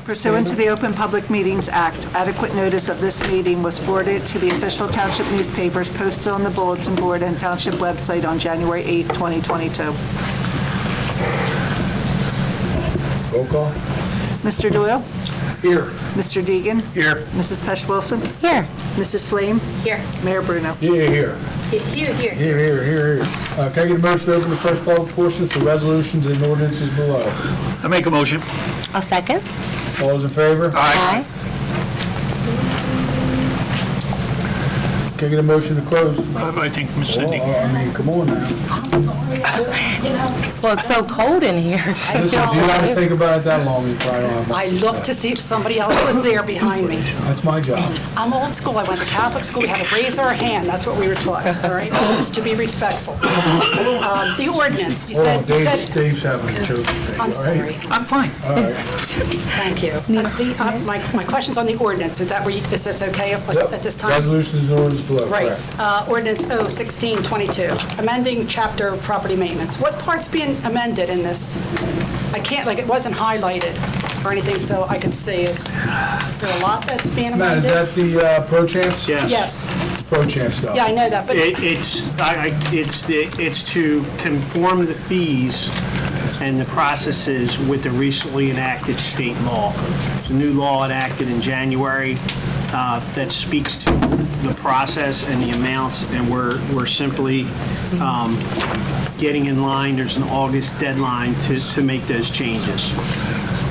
Pursuant to the Open Public Meetings Act, adequate notice of this meeting was forwarded to the official township newspapers posted on the bulletin board and township website on January 8th, 2022. Roll call. Mr. Doyle? Here. Mr. Deegan? Here. Mrs. Pesch-Wilson? Here. Mrs. Flame? Here. Mayor Bruno? Here, here. Here. Can I get a motion to open the first public portion for resolutions and ordinances below? I make a motion. I'll second. All those in favor? Aye. Can I get a motion to close? I think, Ms. Cindy. I mean, come on now. Well, it's so cold in here. Listen, if you haven't think about it that long, you probably don't have much I to looked say. to see if somebody else was there behind me. That's my job. I'm old school. I went to Catholic school. We had to raise our hand. That's what we were taught, all right? It's to be respectful. The ordinance, you Hold on, said, Dave's having a choking fit. I'm all right? sorry. I'm fine. All right. Thank you. My question's on the ordinance. Is this okay at this time? Resolutions and ordinances below, Right. correct. Ordinance 01622, amending chapter property maintenance. What part's being amended in this? I can't, like, it wasn't highlighted or anything, so I could see. Is there a lot that's being Matt, is amended? that the pro champs? Yes. Yes. Pro champ stuff. Yeah, I know that, but It's to conform the fees and the processes with the recently enacted state law. There's a new law enacted in January that speaks to the process and the amounts, and we're simply getting in line. There's an August deadline to make those changes.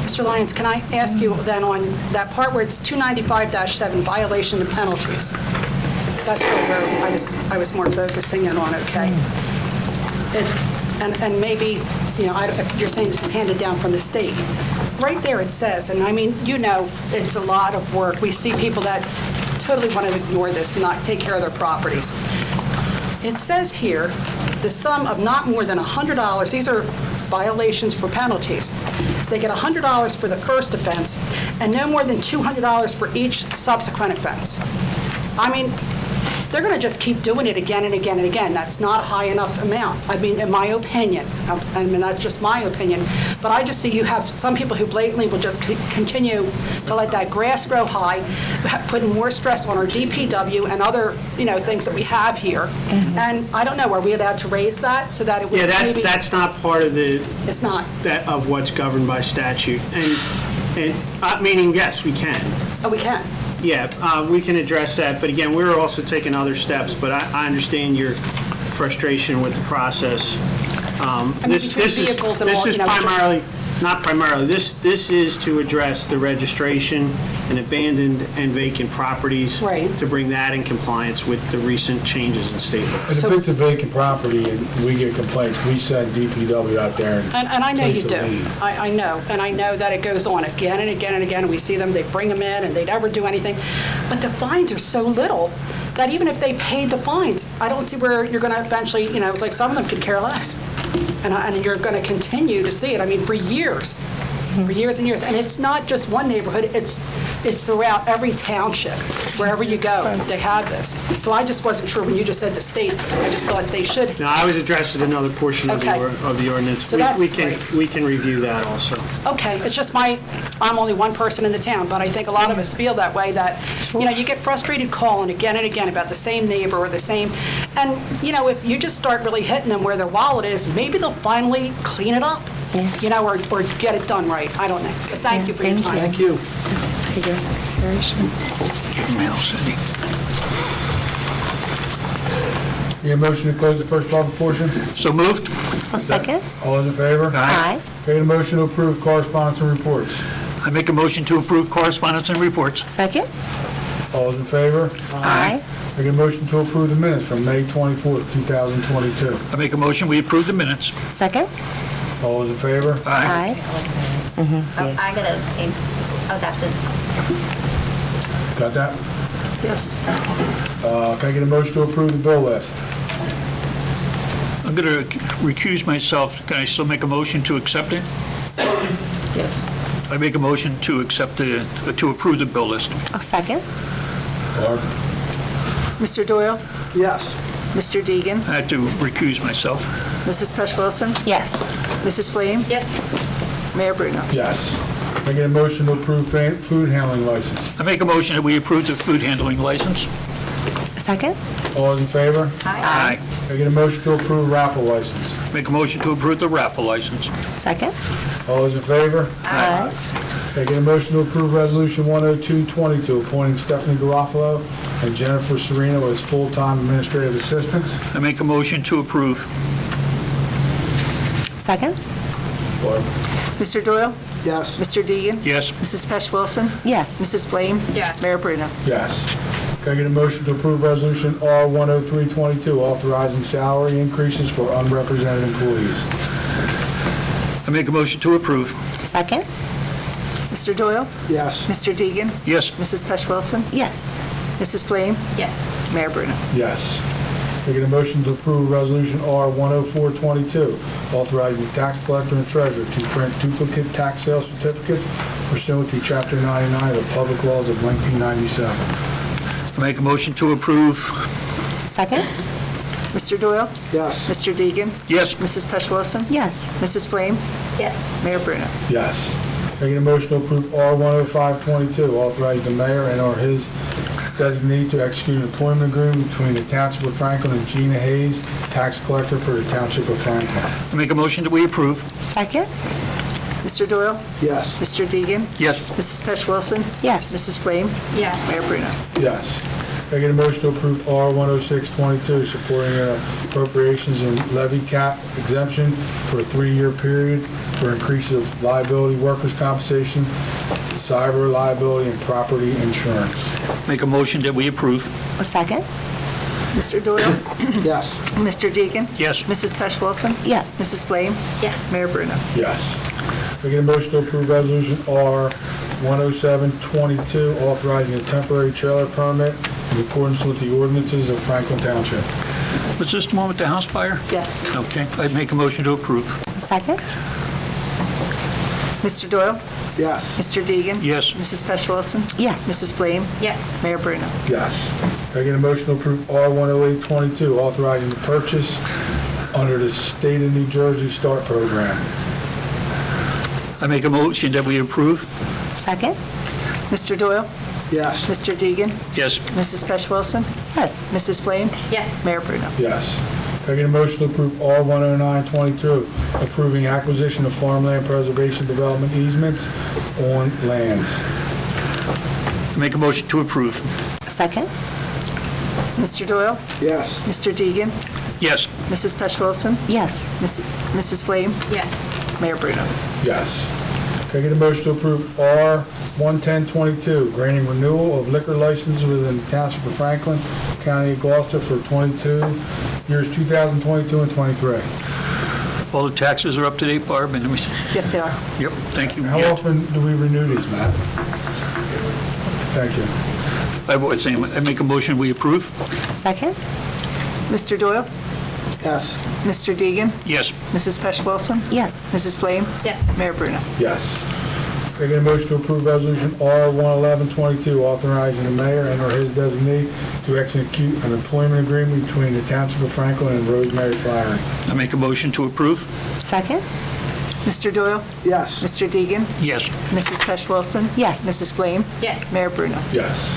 Mr. Lyons, can I ask you then on that part where it's 295-7, violation and penalties? That's where I was more focusing in on, okay? And maybe, you know, you're saying this is handed down from the state. Right there it says, and I mean, you know, it's a lot of work. We see people that totally want to ignore this and not take care of their properties. It says here, the sum of not more than $100, these are violations for penalties. They get $100 for the first offense and no more than $200 for each subsequent offense. I mean, they're going to just keep doing it again and again and again. That's not a high enough amount. I mean, in my opinion. I mean, that's just my opinion. But I just see you have some people who blatantly will just continue to let that grass grow high, putting more stress on our DPW and other, you know, things that we have here. And I don't know, are we allowed to raise that so that it would Yeah, maybe... that's not part of the... It's not. That of what's governed by statute. And meaning, yes, we can. Oh, we can. Yeah, we can address that, but again, we're also taking other steps, but I understand your frustration with the process. between vehicles and all, This is you know, primarily, not primarily, this is to address the registration and abandoned and vacant properties. Right. To bring that in compliance with the recent changes in state law. And if it's a vacant property and we get complaints, we send DPW out there And I know you place a do. lien. I know. And I know that it goes on again and again and again. We see them, they bring them in, and they never do anything. But the fines are so little that even if they paid the fines, I don't see where you're going to eventually, you know, it's like some of them could care less. And you're going to continue to see it, I mean, for years and years. And it's not just one neighborhood, it's throughout every township, wherever you go, they have this. So I just wasn't sure when you just said the state, I just thought they should. Now, I was addressing another portion of Okay. the ordinance. So that's We great. can review that also. Okay, it's just I'm only one person in the town, but I think a lot of us feel that way, that, you know, you get frustrated calling again and again about the same neighbor or the same, and, you know, if you just start really hitting them where their wallet is, maybe they'll finally clean it up, you know, or get it done right. I don't know. So thank you for your time. Thank you. Take your consideration. Mail, Cindy. Need a motion to close the first public portion? So moved? I'll second. All those in favor? Aye. Can I get a motion to approve correspondence and reports? I make a motion to approve correspondence and reports. Second. All those in favor? Aye. Can I get a motion to approve the minutes from May 24th, 2022? I make a motion, we approve the minutes. Second. All those in favor? Aye. I gotta abstain. I was absent. Got that? Yes. Can I get a motion to approve the bill list? I'm going to recuse myself. Can I still make a motion to accept it? Yes. I make a motion to accept to approve the bill list. I'll second. Barb? Mr. Doyle? Yes. Mr. Deegan? I had to recuse myself. Mrs. Pesch-Wilson? Yes. Mrs. Flame? Yes. Mayor Bruno? Yes. Can I get a motion to approve food handling license? I make a motion that we approve the food handling license. Second? All those in favor? Aye. Can I get a motion to approve raffle license? Make a motion to approve the raffle license. Second? All those in favor? Aye. Can I get a motion to approve Resolution 10222, appointing Stephanie Garofalo and Jennifer Cerino as full-time administrative assistants? I make a motion to approve. Second? Barb? Mr. Doyle? Yes. Mr. Deegan? Yes. Mrs. Pesh Wilson? Yes. Mrs. Flame? Yes. Mayor Bruno? Yes. Can I get a motion to approve Resolution R10322, authorizing salary increases for unrepresented employees? I make a motion to approve. Second? Mr. Doyle? Yes. Mr. Deegan? Yes. Mrs. Pesh Wilson? Yes. Mrs. Flame? Yes. Mayor Bruno? Yes. Can I get a motion to approve Resolution R10422, authorizing the tax collector and treasurer to print duplicate tax sale certificates pursuant to Chapter 99 of the Public Laws of 1997. I make a motion to approve. Second? Mr. Doyle? Yes. Mr. Deegan? Yes. Mrs. Pesh Wilson? Yes. Mrs. Flame? Yes. Mayor Bruno? Yes. Can I get a motion to approve R10522, authorizing the mayor and or his designee to execute an employment agreement between the Township of Franklin and Gina Hayes, tax collector for the Township of Franklin? I make a motion that we approve. Second? Mr. Doyle? Yes. Mr. Deegan? Yes. Mrs. Pesh Wilson? Yes. Mrs. Flame? Yes. Mayor Bruno? Yes. Can I get a motion to approve R10622, supporting appropriations and levy cap exemption for a 3-year period for increase of liability, workers' compensation, cyber liability, and property insurance? Make a motion that we approve. Second? Mr. Doyle? Yes. Mr. Deegan? Yes. Mrs. Pesh Wilson? Yes. Mrs. Flame? Yes. Mayor Bruno? Yes. Can I get a motion to approve Resolution R10722, authorizing a temporary trailer permit in accordance with the ordinances of Franklin Township? Was this the one with the house fire? Yes. Okay. I make a motion to approve. Second? Mr. Doyle? Yes. Mr. Deegan? Yes. Mrs. Pesh Wilson? Yes. Mrs. Flame? Yes. Mayor Bruno? Yes. Can I get a motion to approve R10822, authorizing the purchase under the State of New Jersey START program? I make a motion that we approve. Second? Mr. Doyle? Yes. Mr. Deegan? Yes. Mrs. Pesh Wilson? Yes. Mrs. Flame? Yes. Mayor Bruno? Yes. Can I get a motion to approve R10922, approving acquisition of farmland preservation development easements on lands? I make a motion to approve. Second? Mr. Doyle? Yes. Mr. Deegan? Yes. Mrs. Pesh Wilson? Yes. Mrs. Flame? Yes. Mayor Bruno? Yes. Can I get a motion to approve R11022, granting renewal of liquor licenses within the Township of Franklin, County of Gloucester for years 2022 and 23? All the taxes are up to date, Barb, and Yes, they are. yep, thank you. How Yeah. often do we renew these, Matt? Thank you. I make a motion we approve. Second? Mr. Doyle? Yes. Mr. Deegan? Yes. Mrs. Pesh Wilson? Yes. Mrs. Flame? Yes. Mayor Bruno? Yes. Can I get a motion to approve Resolution R11122, authorizing the mayor and or his designee to execute an employment agreement between the Township of Franklin and Rosemary Flaherty? I make a motion to approve. Second? Mr. Doyle? Yes. Mr. Deegan? Yes. Mrs. Pesh Wilson? Yes. Mrs. Flame? Yes. Mayor Bruno? Yes.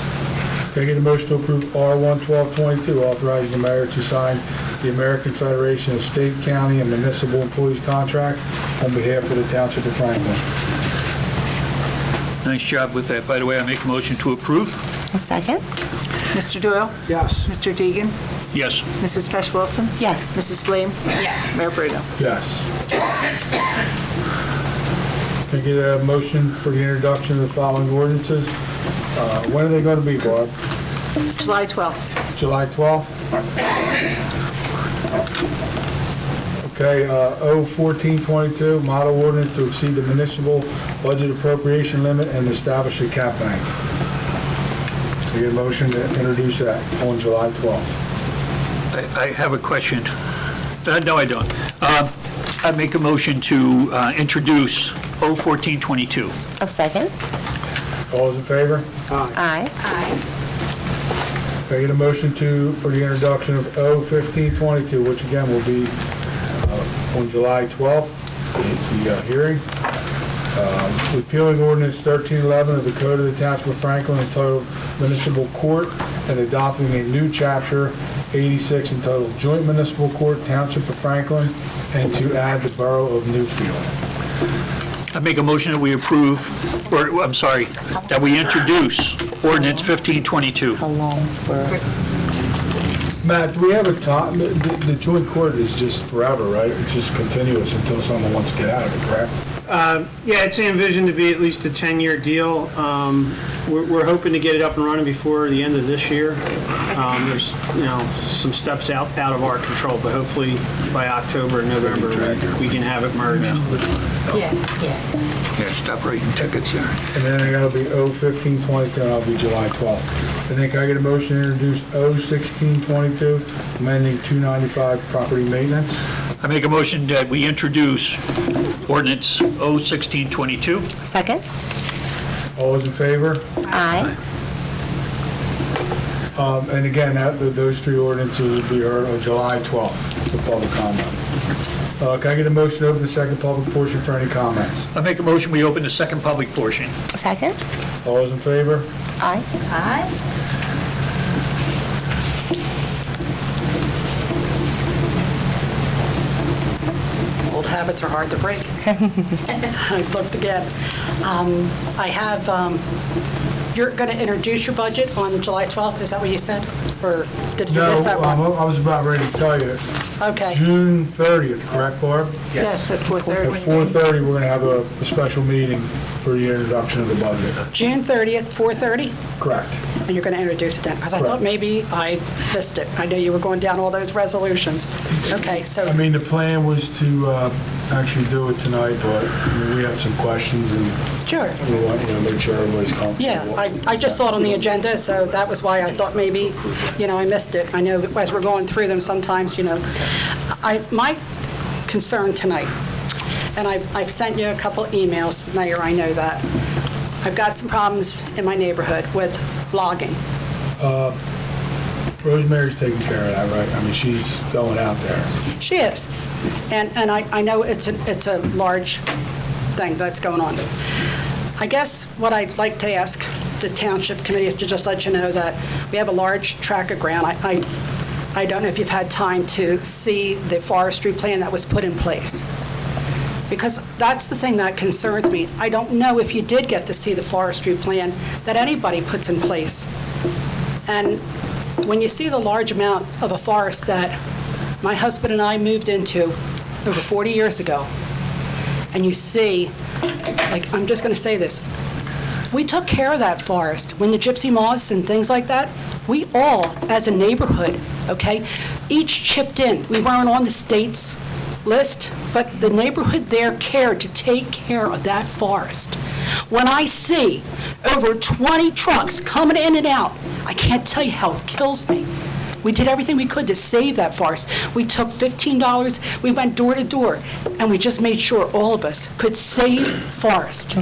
Can I get a motion to approve R11222, authorizing the mayor to sign the American Federation of State, County, and Municipal Employees contract on behalf of the Township of Franklin? Nice job with that. By the way, I make a motion to approve. Second? Mr. Doyle? Yes. Mr. Deegan? Yes. Mrs. Pesh Wilson? Yes. Mrs. Flame? Yes. Mayor Bruno? Yes. Can I get a motion for the introduction of the following ordinances? When are they going to be, Barb? July 12th. July 12th? Okay, 01422, model ordinance to exceed the municipal budget appropriation limit and establish a cap bank. Can I get a motion to introduce that on July 12th? I have a question. No, I don't. I make a motion to introduce 01422. Second? All those in favor? Aye. Aye. Can I get a motion for the introduction of 01522, which again will be on July 12th, the hearing. Repealing ordinance 1311 of the Code of the Township of Franklin entitled Municipal Court and adopting a new chapter 86 entitled Joint Municipal Court, Township of Franklin, and to add the Borough of Newfield. I make a motion that we approve, or, I'm sorry, that we introduce ordinance 1522. How long for? Matt, do we have a time? The joint court is just forever, right? It's just continuous until someone wants to get out of it, correct? Yeah, it's envisioned to be at least a 10-year deal. We're hoping to get it up and running before the end of this year. There's, some steps out of our control, but hopefully by October or November, we can have it merged. Yeah. Yeah, stop writing tickets there. And then it'll be 01522, and that'll be July 12th. And then can I get a motion to introduce 01622, amending 295 property maintenance? I make a motion that we introduce ordinance 01622. Second? All those in favor? Aye. And again, those three ordinances will be heard on July 12th for public comment. Can I get a motion to open the second public portion for any comments? I make a motion we open the second public portion. Second? All those in favor? Aye. Aye. Old habits are hard to break. I looked again. I have, you're going to introduce your budget on July 12th, is that what you said? Or did you No, miss that one? I was about ready to tell you. Okay. June 30th, correct, Barb? Yes, at At 4:30. 4:30, we're going to have a special meeting for the introduction of the budget. June 30th, 4:30, Correct. and you're going to introduce it then? Because I thought Correct. maybe I missed it. I know you were going down all those resolutions. Okay, so, I mean, the plan was to actually do it tonight, but we have some questions and sure. we want, make sure everybody's comfortable. Yeah, I just saw it on the agenda, so that was why I thought maybe, I missed it. I know as we're going through them, sometimes, my concern tonight, and I've sent you a couple emails, Mayor, I know that. I've got some problems in my neighborhood with logging. Rosemary's taking care of that, right? I mean, she's going out there. She is, and I know it's a large thing that's going on. I guess what I'd like to ask the Township Committee is to just let you know that we have a large tract of ground. I don't know if you've had time to see the forestry plan that was put in place, because that's the thing that concerns me. I don't know if you did get to see the forestry plan that anybody puts in place. And when you see the large amount of a forest that my husband and I moved into over 40 years ago, and you see, I'm just going to say this, we took care of that forest. When the gypsy moths and things like that, we all, as a neighborhood, okay, each chipped in. We weren't on the state's list, but the neighborhood there cared to take care of that forest. When I see over 20 trucks coming in and out, I can't tell you how it kills me. We did everything we could to save that forest. We took $15, we went door to door, and we just made sure all of us could save forest.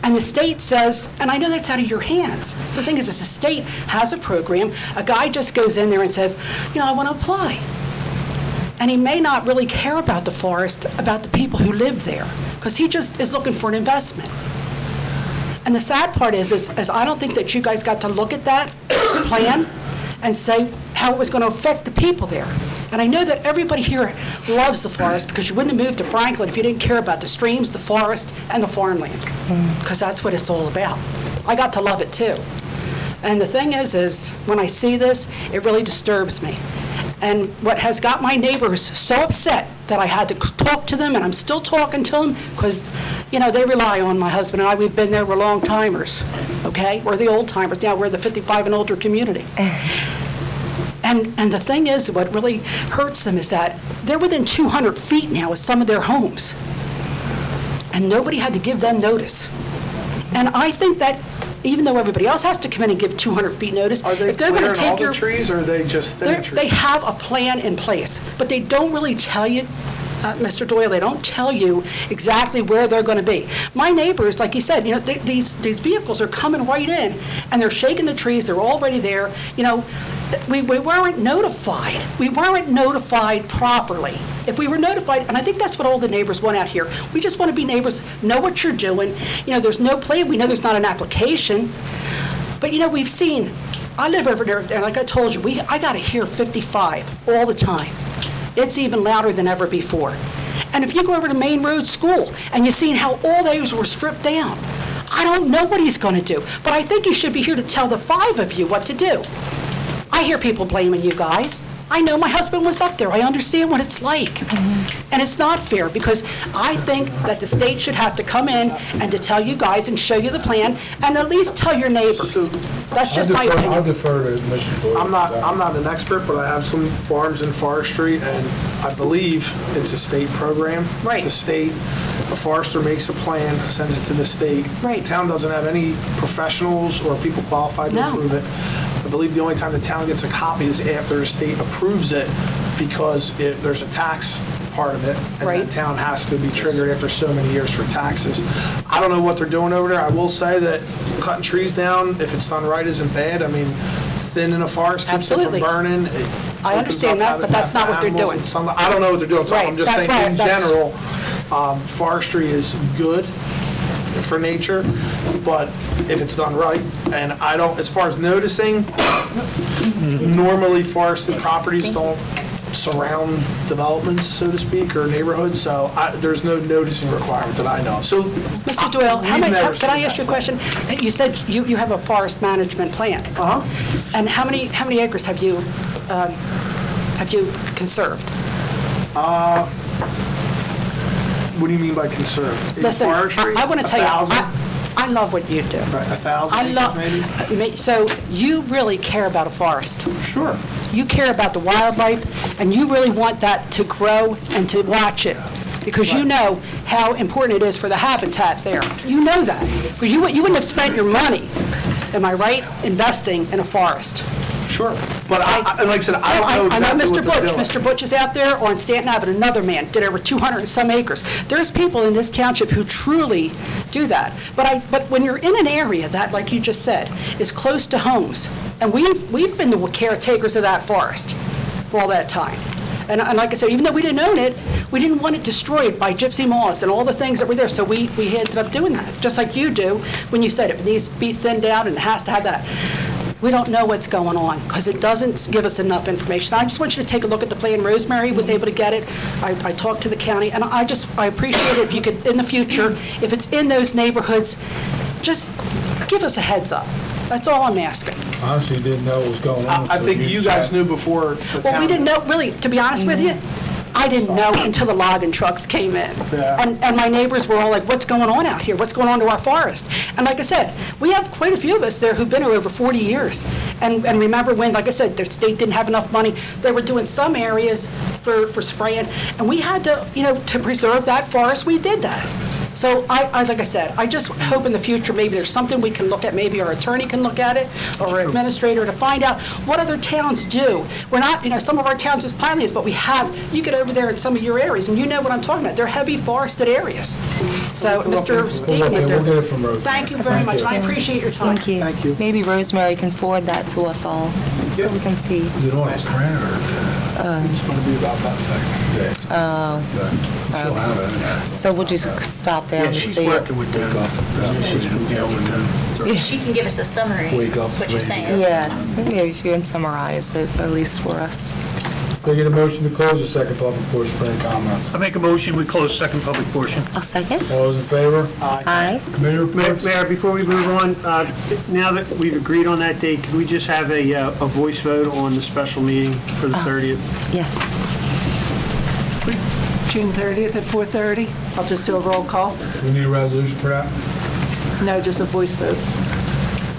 And the state says, and I know that's out of your hands. The thing is, the state has a program. A guy just goes in there and says, I want to apply. And he may not really care about the forest, about the people who live there, because he just is looking for an investment. And the sad part is I don't think that you guys got to look at that plan and say how it was going to affect the people there. And I know that everybody here loves the forest, because you wouldn't have moved to Franklin if you didn't care about the streams, the forest, and the farmland, because that's what it's all about. I got to love it too. And the thing is when I see this, it really disturbs me. And what has got my neighbors so upset that I had to talk to them, and I'm still talking to them, because, they rely on my husband and I. We've been there, we're long timers, okay? We're the old timers. Now we're the 55 and older community. And the thing is, what really hurts them is that they're within 200 feet now of some of their homes. And nobody had to give them notice. And I think that even though everybody else has to come in and give 200 feet notice, Are they if they're going to clearing all take the trees, or are they just thinning trees? they have a plan in place, but they don't really tell you, Mr. Doyle, they don't tell you exactly where they're going to be. My neighbors, like you said, these vehicles are coming right in, and they're shaking the trees, they're already there. We weren't notified. We weren't notified properly. if we were notified, and I think that's what all the neighbors want out here. We just want to be neighbors, know what you're doing. There's no plan. We know there's not an application. But, we've seen, I live over there, and like I told you, I got to hear 55 all the time. It's even louder than ever before. And if you go over to Main Road School and you've seen how all those were stripped down, I don't know what he's going to do. But I think you should be here to tell the 5 of you what to do. I hear people blaming you guys. I know my husband was up there. I understand what it's like. And it's not fair because I think that the state should have to come in and to tell you guys and show you the plan and at least tell your neighbors. That's just my I'll opinion. defer to Mr. Boyd. I'm not an expert, but I have some farms in forestry, and I believe it's a state program. Right. The state, a forester makes a plan, sends it to the state. Right. The town doesn't have any professionals or people qualified to No. approve it. I believe the only time the town gets a copy is after the state approves it, because there's a tax part of it, and Right. the town has to be triggered after so many years for taxes. I don't know what they're doing over there. I will say that cutting trees down, if it's done right, isn't bad. I mean, thinning a forest keeps it from Absolutely. burning. It I opens understand up that, but that's habitat not for what they're animals doing. and sunlight. I don't know what they're doing, so Right. I'm just That's saying, why- in that's- general, forestry is good for nature, but if it's done right, and I don't, as far as noticing, normally forested properties don't surround developments, so to speak, or neighborhoods, so there's no noticing requirement that I know. So, Mr. Doyle, we've never can I seen ask you a that. question? You said you have a forest management plan. Uh-huh. And how many acres have you conserved? What do you mean by conserved? In Listen, forestry, I want to tell you, 1,000? I love what you do. Right, 1,000 I acres love, maybe? so you really care about a forest. Sure. You care about the wildlife, and you really want that to grow and to watch it, because you know how important it is for the habitat there. You know that. But you wouldn't have spent your money, am I right, investing in a forest. Sure. But and like I said, I don't know I know exactly Mr. what they're Butch. doing. Mr. Butch is out there on Stanton Avenue, another man, did over 200 and some acres. There's people in this township who truly do that. But when you're in an area that, like you just said, is close to homes, and we've been the caretakers of that forest for all that time. And like I said, even though we didn't own it, we didn't want it destroyed by gypsy moths and all the things that were there, so we ended up doing that, just like you do when you said it needs to be thinned out and it has to have that. We don't know what's going on because it doesn't give us enough information. I just want you to take a look at the plan. Rosemary was able to get it. I talked to the county, and I appreciate it if you could, in the future, if it's in those neighborhoods, just give us a heads up. That's all I'm asking. Honestly, didn't know what was going on. I think until you guys said- knew before the Well, town. we didn't know, really, to be honest with you, I didn't know until the logging trucks came in. Yeah. And my neighbors were all like, what's going on out here? What's going on to our forest? And like I said, we have quite a few of us there who've been here over 40 years. And remember when, like I said, the state didn't have enough money. They were doing some areas for spraying, and we had to, to preserve that forest, we did that. So like I said, I just hope in the future, maybe there's something we can look at, maybe our attorney can look at it, or our administrator, to find out what other towns do. We're not, some of our towns is pioneers, but you get over there in some of your areas, and you know what I'm talking about. They're heavy forested areas. So, Mr. Deacon, We'll get it from Rosemary. thank you very much. I appreciate your time. Thank you. Thank you. Maybe Rosemary can forward that to us all, so we can see. Is it on his print or? It's going to be about that thing. She'll have it. So we'll just stop there Yeah, and she's see it. working with them. She can give us a summary, Wake up, is what you're saying. Yes, maybe she can summarize it, at least for us. Can I get a motion to close the second public portion for any comments? I make a motion, we close second public portion. I'll second. All those in favor? Aye. Committee reports? Mayor, before we move on, now that we've agreed on that date, could we just have a voice vote on the special meeting for the 30th? Yes. June 30th at 4:30. I'll just do a roll call. We need a resolution for that? No, just a voice vote.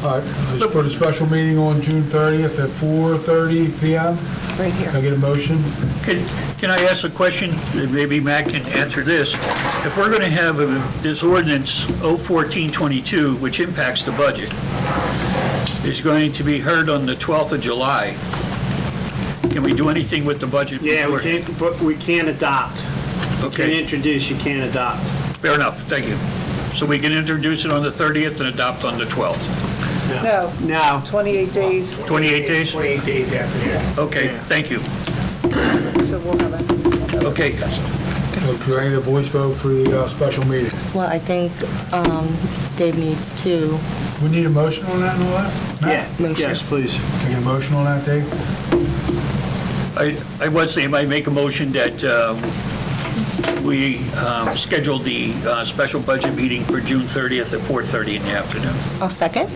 All right, this is for the special meeting on June 30th at 4:30 PM. Right here. Can I get a motion? Can I ask a question? Maybe Matt can answer this. If we're going to have this ordinance 01422, which impacts the budget, is going to be heard on the 12th of July, can we do anything with the budget? Yeah, we before? can't, but we can adopt. You can Okay, introduce, you can't adopt. fair enough, thank you. So we can introduce it on the 30th and adopt on the 12th. No, Now, 28 days, 28 days? 28 days after that. Okay, thank you. so we'll have a Okay, Do I need a voice vote for the special meeting? Well, I think Dave needs to. We need a motion on that and all that? Yeah, Matt? yes, please. Can I get a motion on that, Dave? I would say I make a motion that we schedule the special budget meeting for June 30th at 4:30 in the afternoon. I'll second.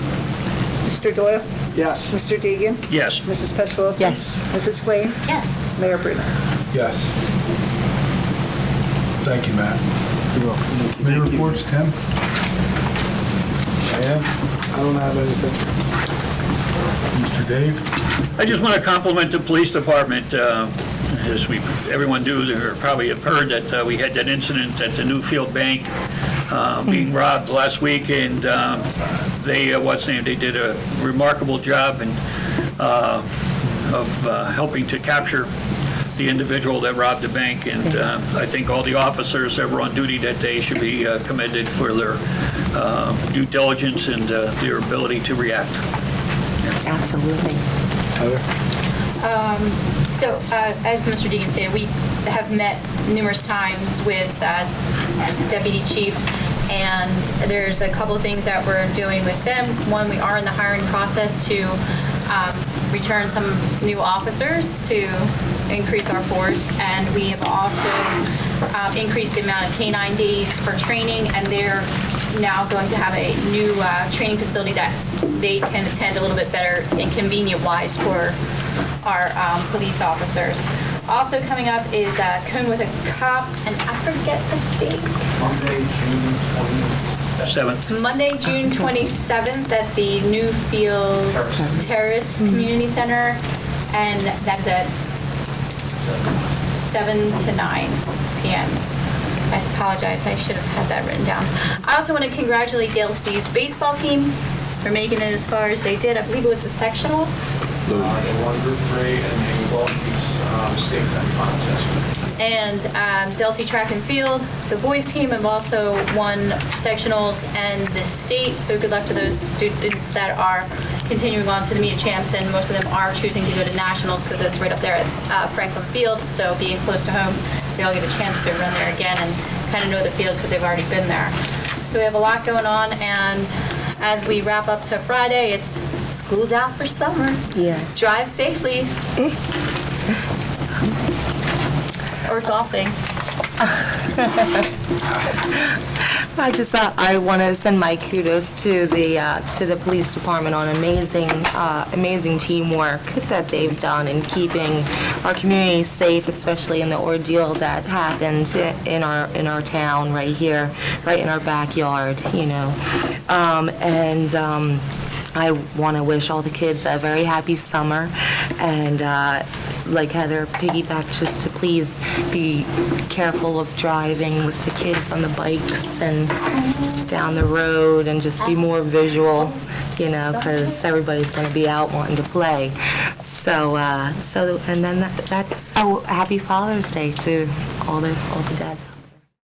Mr. Doyle? Yes. Mr. Deegan? Yes. Mrs. Petriello? Yes. Mrs. Flame? Yes. Mayor Bruno? Yes. Thank you, Matt. Committee reports, Tim? Diane? I don't have anything. Mr. Dave? I just want to compliment the police department. As everyone do, or probably have heard that we had that incident at the Newfield Bank being robbed last week, and they did a remarkable job of helping to capture the individual that robbed the bank, and I think all the officers that were on duty that day should be commended for their due diligence and their ability to react. Absolutely. Heather? So, as Mr. Deegan stated, we have met numerous times with Deputy Chief, and there's a couple of things that we're doing with them. One, we are in the hiring process to return some new officers to increase our force, and we have also increased the amount of K-9 days for training, and they're now going to have a new training facility that they can attend a little bit better and convenient-wise for our police officers. Also coming up is Cone with a Cop, and I forget the date. Monday, June 27th at the Newfield Terrace Community Center, and that's at 7 to 9 p.m. I apologize, I should have had that written down. I also want to congratulate Dale C's baseball team for making it as far as they did. I believe it was the sectionals. They won Group 3 and they won these state semifinals yesterday. And Delsey Track and Field, the boys team have also won sectionals and the state, so good luck to those students that are continuing on to the meet champs, and most of them are choosing to go to nationals because it's right up there at Franklin Field, so being close to home, they all get a chance to run there again and kind of know the field because they've already been there. So we have a lot going on, and as we wrap up to Friday, it's school's out for summer. Yeah. Drive safely. Or golfing. I want to send my kudos to the police department on amazing teamwork that they've done in keeping our community safe, especially in the ordeal that happened in our town right here, right in our backyard, you know. I want to wish all the kids a very happy summer, and like Heather, piggyback just to please be careful of driving with the kids on the bikes and down the road, and just be more visual, you know, because everybody's going to be out wanting to play. So and then that's happy Father's Day to all the dads.